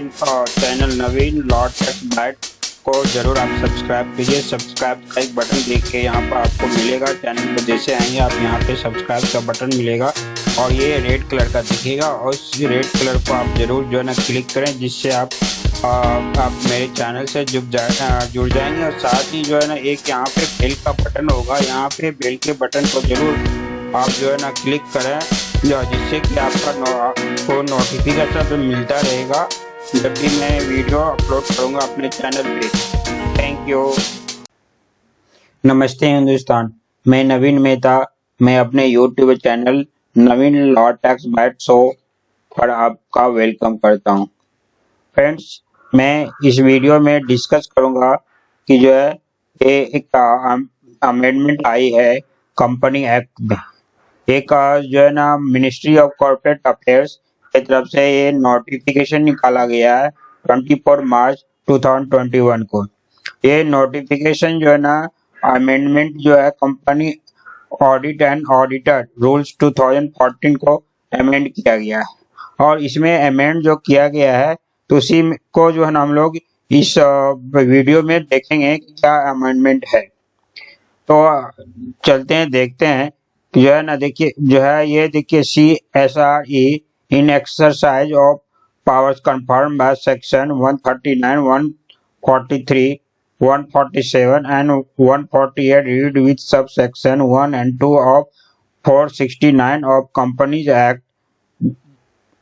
Channel नवीन law take bite को जरूर आप सब्सक्राइब कीजिए। सब्सक्राइब का एक बटन देख के यहाँ पर आपको मिलेगा, चैनल पर जैसे आएंगे आप यहाँ पे सब्सक्राइब का बटन मिलेगा और ये रेड कलर का दिखेगा और इस रेड कलर को आप जरूर जो है ना क्लिक करें, जिससे आप मेरे चैनल से जुड़ जाएंगे। और साथ ही जो है ना एक यहाँ पे बेल का बटन होगा, यहाँ पे बेल के बटन को जरूर आप जो है ना क्लिक करें, जिससे कि आपका नोटिफिकेशन तो मिलता रहेगा जब भी मैं वीडियो अपलोड करूंगा अपने चैनल पे। Thank you. नमस्ते हिंदुस्तान, मैं नवीन मेहता। मैं अपने यूट्यूब चैनल नवीन लॉ टैक्स बाइट शो पर आपका वेलकम करता हूं। फ्रेंड्स, मैं इस वीडियो में डिस्कस करूंगा कि जो है ये एक अमेंडमेंट आई है कंपनी एक्ट में। एक जो है ना मिनिस्ट्री ऑफ कॉर्पोरेट अफेयर्स की तरफ से ये नोटिफिकेशन निकाला गया है 24 मार्च 2021 को। ये नोटिफिकेशन जो है ना अमेंडमेंट जो है company audit and auditor rules 2014 को अमेंड किया गया है और इसमें अमेंड जो किया गया है तो उसी को जो है ना हम लोग इस वीडियो में देखेंगे कि क्या अमेंडमेंट है। तो चलते हैं, देखते हैं जो है ना। देखिए जो है ये देखिए CSRE in exercise of powers confirm by section 139, 143, 147 and 148 read with sub section 1 and 2 of 469 of companies act.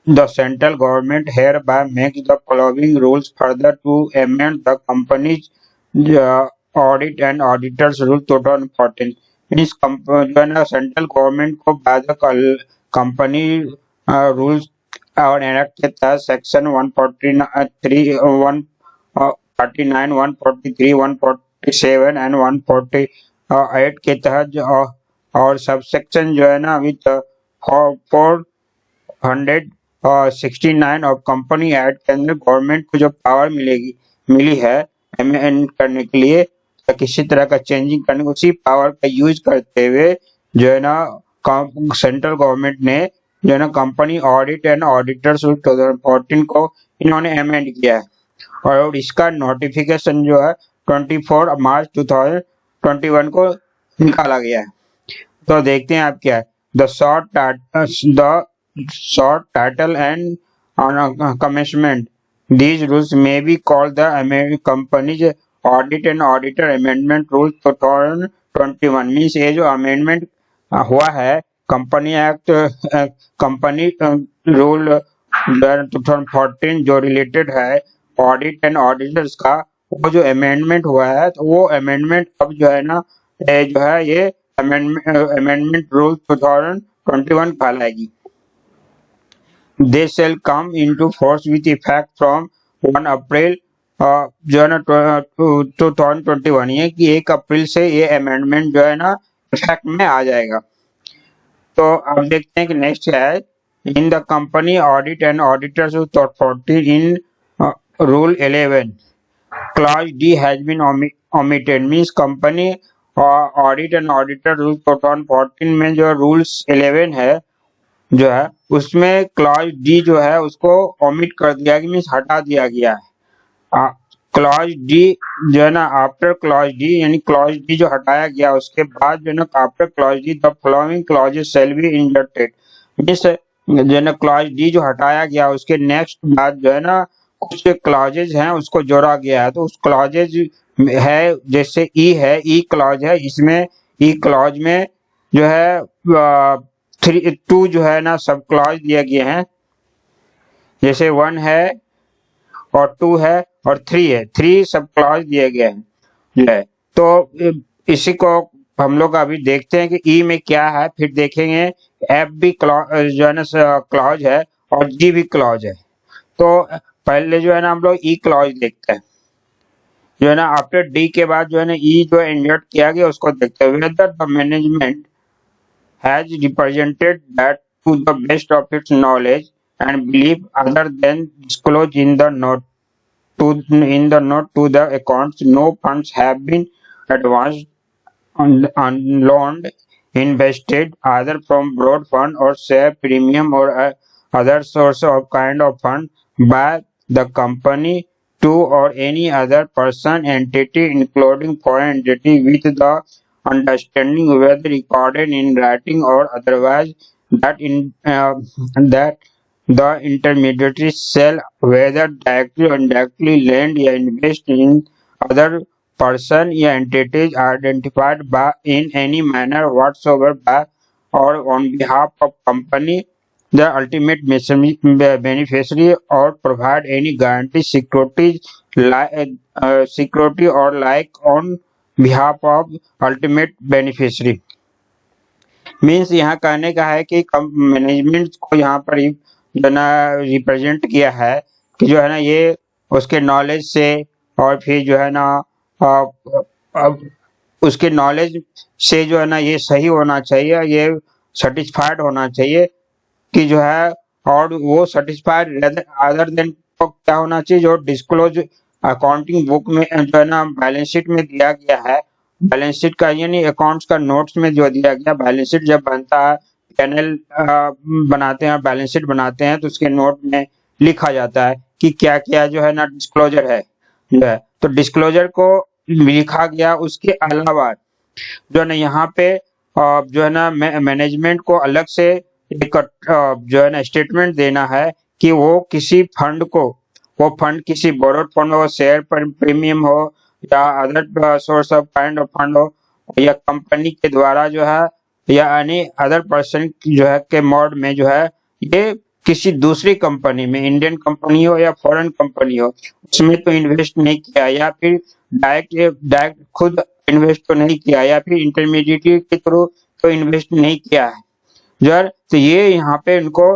The central government hereby makes the following rules further to amend the company's audit and auditors rule 2014। इस जो है ना central government को बाधक company rules और act के तहत section 143, 139, 143, 147 and 148 के तहत और सब सेक्शन जो है ना विथ 469 ऑफ कंपनी एक्ट के अंदर गवर्नमेंट को जो पावर मिली है अमेंड करने के लिए, किसी तरह का चेंजिंग करने को, उसी पावर का यूज करते हुए जो है ना सेंट्रल गवर्नमेंट ने जो है ना कंपनी ऑडिट एंड ऑडिटर्स 2014 को इन्होंने अमेंड किया है और इसका नोटिफिकेशन जो है 24 मार्च 2021 को निकाला गया है। तो देखते हैं आप क्या है। The short title and commencement These rules may be called the company's Audit and Auditor Amendment Rule 2021। Means ये जो अमेंडमेंट हुआ है कंपनी एक्ट कंपनी रूल 2014 जो रिलेटेड है ऑडिट एंड ऑडिटर्स का, वो जो अमेंडमेंट हुआ है तो वो अमेंडमेंट अब जो है ना जो है ये अमेंडमेंट रूल 2021 कहलाएगी। They shall come into force with effect from 1 अप्रैल जो है ना 2021। ये कि 1 अप्रैल से ये अमेंडमेंट जो है ना इफेक्ट में आ जाएगा। तो अब देखते हैं कि नेक्स्ट क्या है। In the company audit and auditors 2014 in rule 11 clause D has been omitted। Means company audit and auditor rule 2014 में जो रूल्स 11 है जो है उसमें क्लॉज D जो है उसको ओमिट कर दिया गया, मीन्स हटा दिया गया है। क्लॉज D जो है ना आफ्टर क्लॉज D, यानी क्लॉज D जो हटाया गया उसके बाद जो है ना after clause D the following clauses shall be inserted. Means जो है ना क्लॉज D जो हटाया गया उसके नेक्स्ट बाद जो है ना कुछ क्लॉजेज हैं उसको जोड़ा गया है। तो उस क्लॉजेज है जैसे E है, E क्लॉज है, इसमें E क्लॉज में जो है 2 जो है ना सब क्लॉज दिए गए हैं, जैसे 1 है और 2 है और 3 है, 3 सब क्लॉज दिए गए हैं जो है। तो इसी को हम लोग अभी देखते हैं कि ई में क्या है, फिर देखेंगे एफ भी जो है ना क्लॉज है और जी भी क्लॉज है। तो पहले जो है ना हम लोग ई क्लॉज देखते हैं जो है ना आफ्टर डी के बाद जो है ना ई जो इंसर्ट किया गया उसको देखते हैं। Whether the management has represented that to the best of its knowledge and belief other than disclosed in the note to the accounts, no funds have been advanced, loaned, invested either from broad fund or share premium or other source of kind of fund by the company to or any other person, entity, including foreign entity, with the understanding, whether recorded in writing or otherwise, that that the intermediary shall, whether directly or indirectly, lend or invest in other person or entities identified by in any manner whatsoever by or on behalf of company, the ultimate beneficiary, or provide any guarantee, security or like on behalf of ultimate beneficiary। Means यहाँ कहने का है कि management को यहाँ पर जो ना रिप्रेजेंट किया है कि जो है ना ये उसके नॉलेज से और फिर जो है ना उसके नॉलेज से जो है ना ये सही होना चाहिए, ये सेटिस्फाइड होना चाहिए कि जो है, और वो सेटिस्फाइड अदर देन क्या होना चाहिए, जो डिस्क्लोज अकाउंटिंग बुक में जो है ना बैलेंस शीट में दिया गया है, बैलेंस शीट का यानी अकाउंट्स का नोट्स में जो दिया गया, बैलेंस शीट जब बनता है, पैनल बनाते हैं, बैलेंस शीट बनाते हैं, तो उसके नोट में लिखा जाता है कि क्या क्या जो है ना डिस्क्लोजर है जो है, तो डिस्क्लोजर को लिखा गया। उसके अलावा जो है ना यहाँ पे जो है ना मैनेजमेंट को अलग से एक जो है ना स्टेटमेंट देना है कि वो किसी फंड को, वो फंड किसी बोरोड फंड हो, शेयर पर प्रीमियम हो, या other source of kind of fund हो, या कंपनी के द्वारा जो है, या एनी अदर पर्सन जो है के मोड में जो है, ये किसी दूसरी कंपनी में, इंडियन कंपनी हो या फॉरेन कंपनी हो, उसमें तो इन्वेस्ट नहीं किया, या फिर डायरेक्ट खुद इन्वेस्ट तो नहीं किया, या फिर इंटरमीडिएट के थ्रू तो इन्वेस्ट नहीं किया है जो है, तो ये यहाँ पे उनको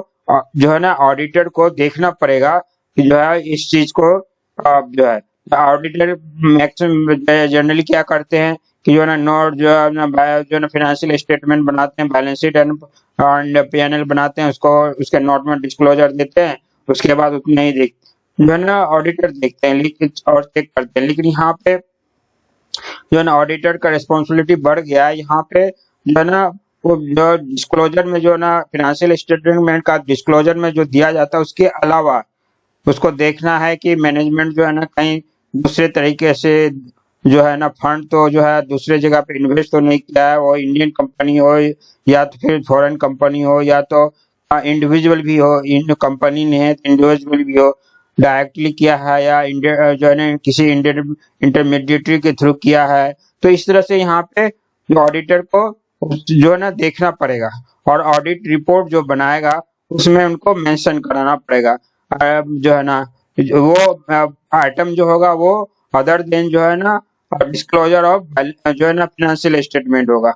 जो है ना ऑडिटर को देखना पड़ेगा कि जो है इस चीज को जो है ऑडिटर मैक्सिमम जनरली क्या करते हैं कि जो है ना नोट जो है ना फाइनेंशियल स्टेटमेंट बनाते हैं, बैलेंस शीट एंड पीएनएल बनाते हैं, उसको उसके नोट में डिस्क्लोजर देते हैं, उसके बाद उतना ही जो है ना ऑडिटर देखते हैं लेकिन और चेक करते हैं। लेकिन यहाँ पे जो है ना ऑडिटर का रिस्पॉन्सिबिलिटी बढ़ गया है। यहाँ पे जो है ना वो जो डिस्क्लोजर में जो है ना फाइनेंशियल स्टेटमेंट का डिस्क्लोजर में जो दिया जाता है, उसके अलावा उसको देखना है कि मैनेजमेंट जो है ना कहीं दूसरे तरीके से जो है ना फंड तो जो है दूसरे जगह पे इन्वेस्ट तो नहीं किया है, वो इंडियन कंपनी हो या तो फिर फॉरेन कंपनी हो, या तो इंडिविजुअल भी हो, इन कंपनी ने है इंडिविजुअल भी हो, डायरेक्टली किया है या इंडिया जो है ना किसी इंडियन इंटरमीडिएटरी के थ्रू किया है। तो इस तरह से यहाँ पे जो ऑडिटर को जो है ना देखना पड़ेगा, और ऑडिट रिपोर्ट जो बनाएगा उसमें उनको मेंशन कराना पड़ेगा जो है ना वो आइटम जो होगा वो अदर देन जो है ना डिस्क्लोजर ऑफ जो है ना फाइनेंशियल स्टेटमेंट होगा।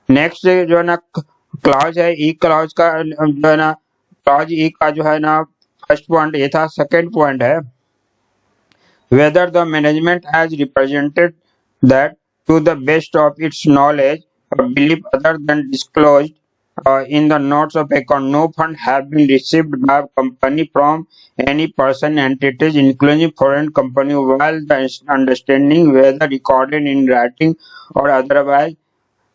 नेक्स्ट जो है ना क्लॉज है ई क्लॉज का जो है ना क्लॉज ई का जो है ना फर्स्ट पॉइंट ये था। सेकंड पॉइंट है whether the management has represented that to the best of its knowledge or belief other than disclosed in the notes of account, no fund have been received by company from any person, entities, including foreign company, while the understanding, whether recorded in writing or otherwise,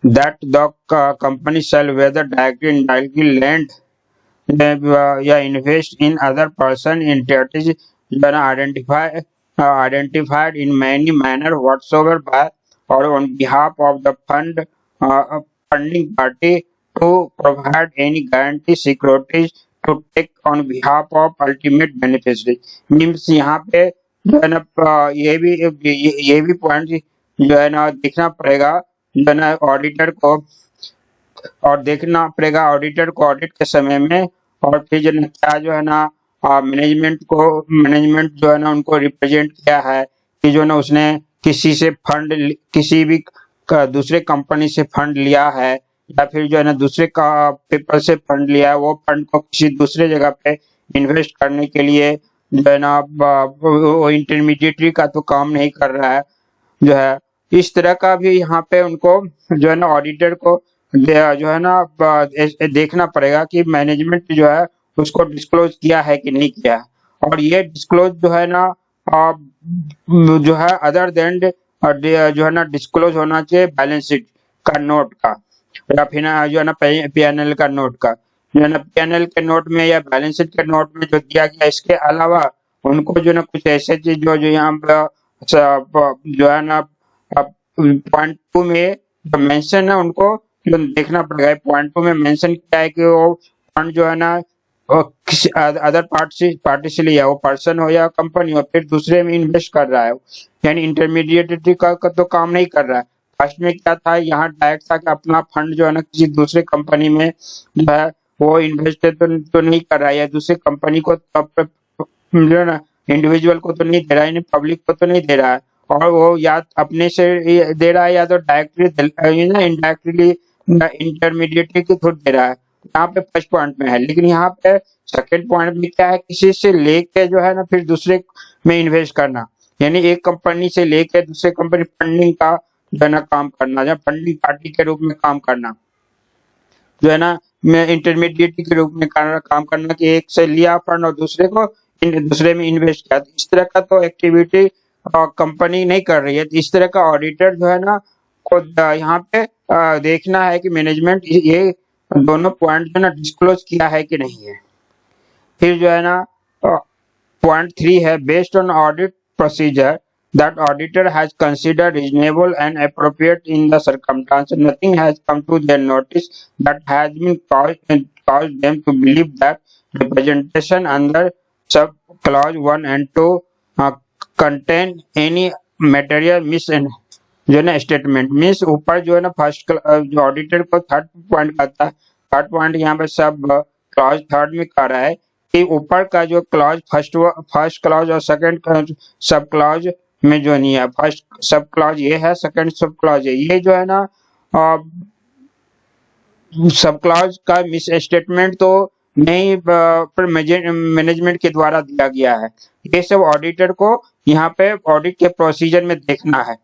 that the company shall, whether directly or indirectly, lend या invest in other person, entities, then identified in many manner whatsoever by or on behalf of the funding party, to provide any guarantee, securities, to take on behalf of ultimate beneficiary। Means यहाँ पे जो है ना ये भी point जो है ना देखना पड़ेगा जो है ना ऑडिटर को, और देखना पड़ेगा ऑडिटर को ऑडिट के समय में, और फिर जो क्या जो है ना मैनेजमेंट जो है ना उनको रिप्रेजेंट किया है कि जो ना उसने किसी से फंड, किसी भी दूसरे कंपनी से फंड लिया है, या फिर जो है ना दूसरे का पेपर से फंड लिया है, वो फंड को किसी दूसरे जगह पे इन्वेस्ट करने के लिए जो है ना वो इंटरमीडिएटरी का तो काम नहीं कर रहा है जो है। इस तरह का भी यहाँ पे उनको जो है ना ऑडिटर को जो है ना देखना पड़ेगा कि मैनेजमेंट जो है उसको डिस्क्लोज किया है कि नहीं किया है, और ये डिस्क्लोज जो है ना जो है अदर देन जो है ना डिस्क्लोज होना चाहिए बैलेंस शीट का नोट का, या फिर जो है ना पीएनएल का नोट का, जो है ना पीएनएल के नोट में या बैलेंस शीट के नोट में जो दिया गया, इसके अलावा उनको जो है ना कुछ ऐसे चीज जो जो यहाँ पर जो है ना पॉइंट 2 में जो मेंशन है उनको जो देखना पड़ेगा। पॉइंट 2 में मेंशन क्या है कि वो फंड जो है ना किसी अदर पार्टी से लिया, वो पर्सन हो या कंपनी हो, फिर दूसरे में इन्वेस्ट कर रहा है, यानी इंटरमीडिएटरी का तो काम नहीं कर रहा है। फर्स्ट में क्या था, यहाँ डायरेक्ट था कि अपना फंड जो है ना किसी दूसरे कंपनी में जो है वो इन्वेस्ट तो नहीं कर रहा है, या दूसरी कंपनी को जो है ना इंडिविजुअल को तो नहीं दे रहा है, पब्लिक को तो नहीं दे रहा है, और वो या अपने से दे रहा है या तो डायरेक्टली ना इनडायरेक्टली इंटरमीडिएटरी के थ्रू दे रहा है। यहाँ पे फर्स्ट पॉइंट में है, लेकिन यहाँ पे सेकंड पॉइंट में क्या है, किसी से लेके जो है ना फिर दूसरे में इन्वेस्ट करना, यानी एक कंपनी से लेके दूसरे कंपनी फंडिंग का जो है ना काम करना, या फंडिंग पार्टी के रूप में काम करना, जो है ना मैं इंटरमीडिएट के रूप में काम करना कि एक से लिया फंड और दूसरे में इन्वेस्ट किया। इस तरह का तो एक्टिविटी कंपनी नहीं कर रही है। इस तरह का ऑडिटर जो है ना को यहाँ पे देखना है कि मैनेजमेंट ये दोनों पॉइंट जो है ना डिस्क्लोज किया है कि नहीं है। फिर जो है ना पॉइंट 3 है, based on audit procedure that auditor has considered reasonable and appropriate in the circumstances. Nothing has come to their notice that has been caused them to believe that representation under sub clause 1 and 2 contain any material जो है ना statement means ऊपर जो है ना first जो auditor को third point कहता है, थर्ड पॉइंट यहाँ पे सब क्लॉज थर्ड में कर रहा है कि ऊपर का जो क्लॉज फर्स्ट क्लॉज और सेकंड सब क्लॉज में जो नहीं है, फर्स्ट सब क्लॉज ये है, सेकंड सब क्लॉज है, ये जो है ना सब क्लॉज का मिस स्टेटमेंट तो नहीं पर मैनेजमेंट के द्वारा दिया गया है। ये सब ऑडिटर को यहाँ पे ऑडिट के प्रोसीजर में देखना है,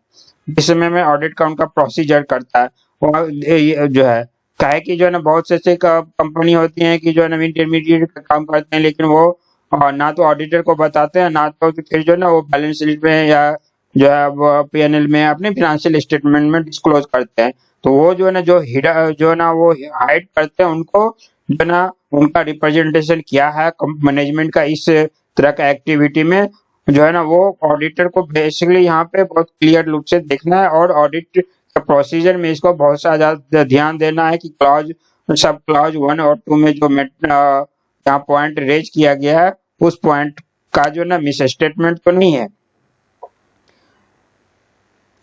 जिस समय में ऑडिट का उनका प्रोसीजर करता है वो जो है काहे कि जो है ना बहुत से ऐसे कंपनी होती हैं कि जो है ना इंटरमीडिएट का काम करते हैं, लेकिन वो ना तो ऑडिटर को बताते हैं, ना तो फिर जो है ना वो बैलेंस शीट में या जो है वो पीएनएल में अपने फाइनेंशियल स्टेटमेंट में डिस्क्लोज करते हैं। तो वो जो है ना जो है ना वो हाइड करते हैं, उनको जो है ना उनका रिप्रेजेंटेशन क्या है मैनेजमेंट का इस तरह का एक्टिविटी में, जो है ना वो ऑडिटर को बेसिकली यहाँ पे बहुत क्लियर रूप से देखना है, और ऑडिट प्रोसीजर में इसको बहुत सा ज्यादा ध्यान देना है कि क्लॉज सब क्लॉज 1 और 2 में जो यहाँ पॉइंट रेज किया गया है उस पॉइंट का जो ना मिस स्टेटमेंट तो नहीं है।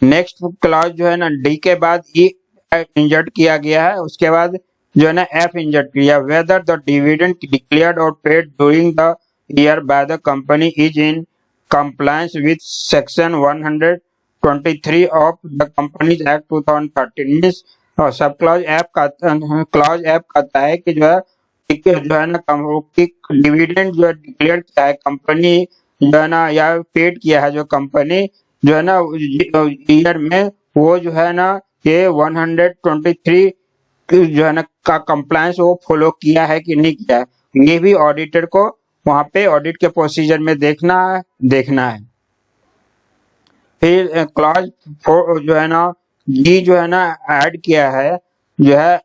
नेक्स्ट क्लॉज जो है ना डी के बाद ई इंजर्ट किया गया है, उसके बाद जो है ना एफ इंजर्ट किया, वेदर द डिविडेंड डिक्लेयर्ड और paid during the year by the company is in compliance with section 123 of the Companies Act 2013 means sub clause app कहता है कि जो है ना डिविडेंड जो डिक्लेयर किया है कंपनी जो है ना या पेड किया है जो कंपनी जो है ना ईयर में, वो जो है ना ये 123 जो है ना का कंप्लायंस वो फॉलो किया है कि नहीं किया है, ये भी ऑडिटर को वहां पे ऑडिट के प्रोसीजर में देखना है। फिर क्लॉज 4 जो है ना जी जो है ना ऐड किया है, जो है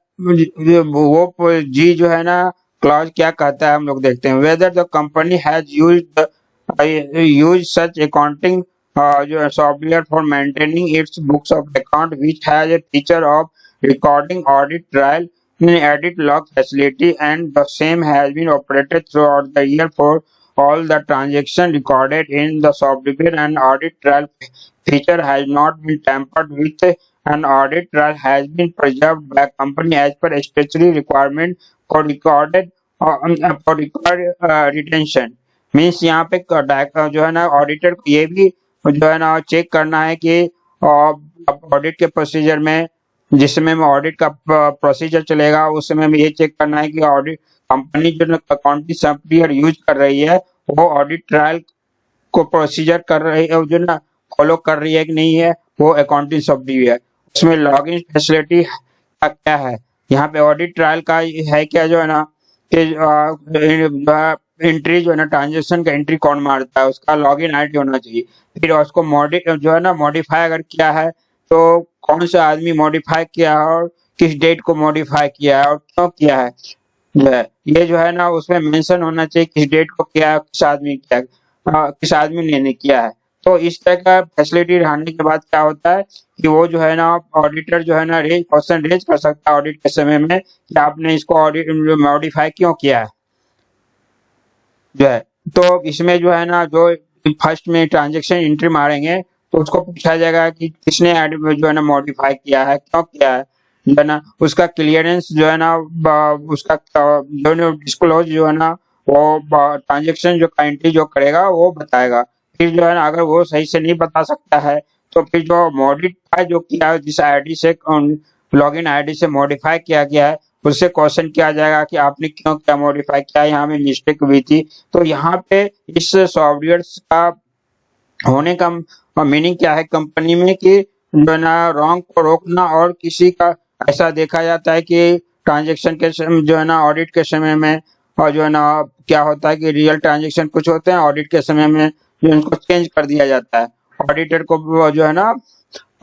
वो जी जो है ना क्लॉज क्या कहता है हम लोग देखते हैं, whether the company has use such accounting जो software for maintaining its books of account which has a feature of recording audit trail in edit log facility, and the same has been operated throughout the year for all the transactions recorded in the software. An audit trail feature has not been tampered with. An audit trail has been preserved by company as per statutory requirement for record retention. Means यहाँ पे जो है ना auditor को ये भी जो है ना चेक करना है कि ऑडिट के प्रोसीजर में जिस समय में ऑडिट का प्रोसीजर चलेगा उस समय में ये चेक करना है कि ऑडिट कंपनी जो अकाउंटिंग सॉफ्टवेयर यूज कर रही है वो ऑडिट ट्रायल को प्रोसीजर कर रही है, जो ना फॉलो कर रही है कि नहीं है वो अकाउंटिंग सॉफ्टवेयर, उसमें लॉगिन फैसिलिटी का क्या है, यहाँ पे ऑडिट ट्रायल का है क्या जो है ना कि एंट्री जो है ना ट्रांजेक्शन का एंट्री कौन मारता है उसका लॉगिन आईडी होना चाहिए। फिर उसको जो है ना मॉडिफाई अगर किया है तो कौन सा आदमी मॉडिफाई किया है और किस डेट को मॉडिफाई किया है और क्यों किया है, ये जो है ना उसमें मेंशन होना चाहिए किस डेट को किया है, किस आदमी किया है। किस आदमी ने किया है। तो इस तरह का फैसिलिटी रहने के बाद क्या होता है कि वो जो है ना ऑडिटर जो है ना क्वेश्चन रेज कर सकता है ऑडिट के समय में कि आपने इसको ऑडिट मॉडिफाई क्यों किया है जो है। तो इसमें जो है ना जो फर्स्ट में ट्रांजेक्शन एंट्री मारेंगे तो उसको पूछा जाएगा कि किसने जो है ना मॉडिफाई किया है, क्यों किया है, जो है ना उसका क्लियरेंस जो है ना उसका जो है डिस्क्लोज जो है ना वो ट्रांजेक्शन जो एंट्री जो करेगा वो बताएगा। फिर जो है ना अगर वो सही से नहीं बता सकता है तो फिर जो मॉडिफाई जो किया है जिस आईडी से लॉगिन आईडी से मॉडिफाई किया गया है उससे क्वेश्चन किया जाएगा कि आपने क्यों क्या मॉडिफाई किया, यहाँ में मिस्टेक हुई थी। तो यहाँ पे इस सॉफ्टवेयर का होने का मीनिंग क्या है कंपनी में कि जो है ना रॉन्ग को रोकना, और किसी का ऐसा देखा जाता है कि ट्रांजेक्शन के जो है ना ऑडिट के समय में और जो है ना क्या होता है कि रियल ट्रांजेक्शन कुछ होते हैं ऑडिट के समय में जो उनको चेंज कर दिया जाता है। ऑडिटर को जो है ना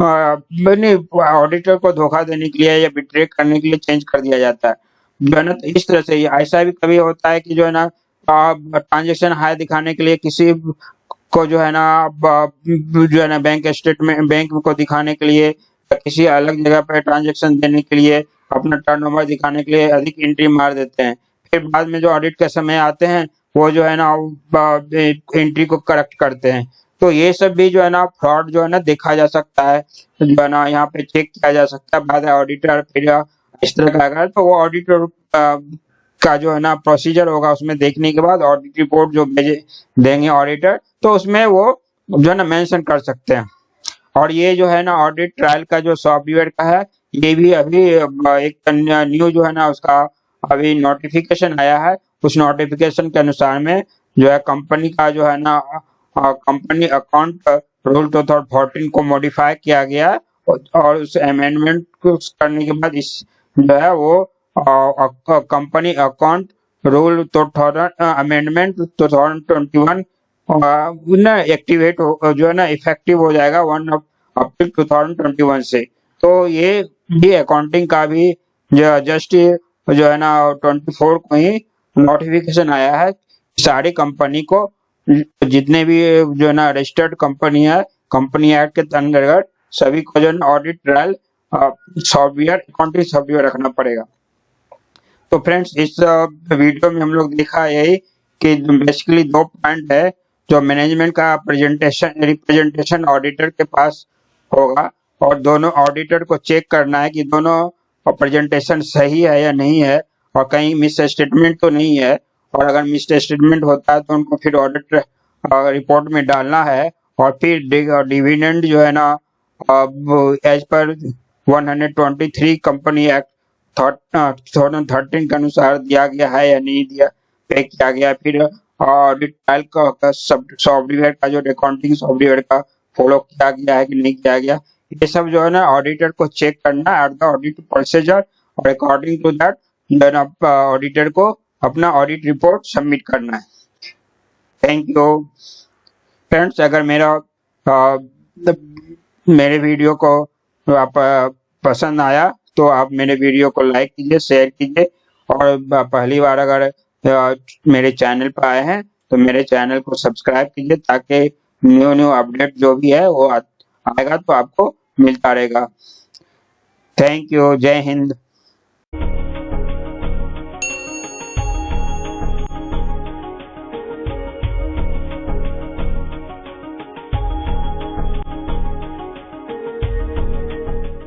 नहीं ऑडिटर को धोखा देने के लिए या बिट्रे करने के लिए चेंज कर दिया जाता है जो है ना। तो इस तरह से ऐसा भी कभी होता है कि जो है ना ट्रांजेक्शन हाई दिखाने के लिए किसी को जो है ना जो है ना बैंक स्टेटमेंट बैंक को दिखाने के लिए या किसी अलग जगह पर ट्रांजेक्शन देने के लिए अपना टर्नओवर दिखाने के लिए अधिक एंट्री मार देते हैं। फिर बाद में जो ऑडिट के समय आते हैं वो जो है ना एंट्री को करेक्ट करते हैं। तो ये सब भी जो है ना फ्रॉड जो है ना देखा जा सकता है, जो है ना यहाँ पे चेक किया जा सकता है बाद ऑडिटर। फिर इस तरह का अगर तो वो ऑडिटर का जो है ना प्रोसीजर होगा उसमें देखने के बाद ऑडिट रिपोर्ट जो भेजे देंगे ऑडिटर तो उसमें वो जो है ना मेंशन कर सकते हैं। और ये जो है ना ऑडिट ट्रायल का जो सॉफ्टवेयर का है ये भी अभी एक न्यू जो है ना उसका अभी नोटिफिकेशन आया है। उस नोटिफिकेशन के अनुसार में जो है कंपनी का जो है ना कंपनी अकाउंट रूल 2014 को मॉडिफाई किया गया है और उस अमेंडमेंट को करने के बाद इस जो है वो कंपनी अकाउंट रूल 2000 अमेंडमेंट 2021 ना एक्टिवेट हो जो है ना इफेक्टिव हो जाएगा 1 अप्रैल 2021 से। तो ये भी अकाउंटिंग का भी जस्ट जो है ना 24 को ही नोटिफिकेशन आया है सारी कंपनी को जितने भी जो है ना रजिस्टर्ड कंपनी है कंपनी एक्ट के अंतर्गत सभी को जो है audit trial software accounting software रखना पड़ेगा। तो फ्रेंड्स इस वीडियो में हम लोग देखा यही कि बेसिकली 2 पॉइंट है जो मैनेजमेंट का रिप्रेजेंटेशन ऑडिटर के पास होगा और दोनों ऑडिटर को चेक करना है कि दोनों प्रेजेंटेशन सही है या नहीं है और कहीं मिस स्टेटमेंट तो नहीं है। और अगर मिस स्टेटमेंट होता है तो उनको फिर ऑडिट रिपोर्ट में डालना है। और फिर डिविडेंड जो है ना एज पर 123 कंपनी एक्ट 2013 के अनुसार दिया गया है या नहीं दिया पे किया गया। फिर ऑडिट ट्रायल का सॉफ्टवेयर का जो अकाउंटिंग सॉफ्टवेयर का फॉलो किया गया है कि नहीं किया गया, ये सब जो है ना ऑडिटर को चेक करना है एट द ऑडिट प्रोसीजर और अकॉर्डिंग टू दैट जो है ना ऑडिटर को अपना ऑडिट रिपोर्ट सबमिट करना है। Thank you friends. अगर मेरे वीडियो को आप पसंद आया तो आप मेरे वीडियो को लाइक कीजिए, शेयर कीजिए और पहली बार अगर मेरे चैनल पर आए हैं तो मेरे चैनल को सब्सक्राइब कीजिए ताकि न्यू अपडेट जो भी है वो आएगा तो आपको मिलता रहेगा। Thank you. जय हिंद।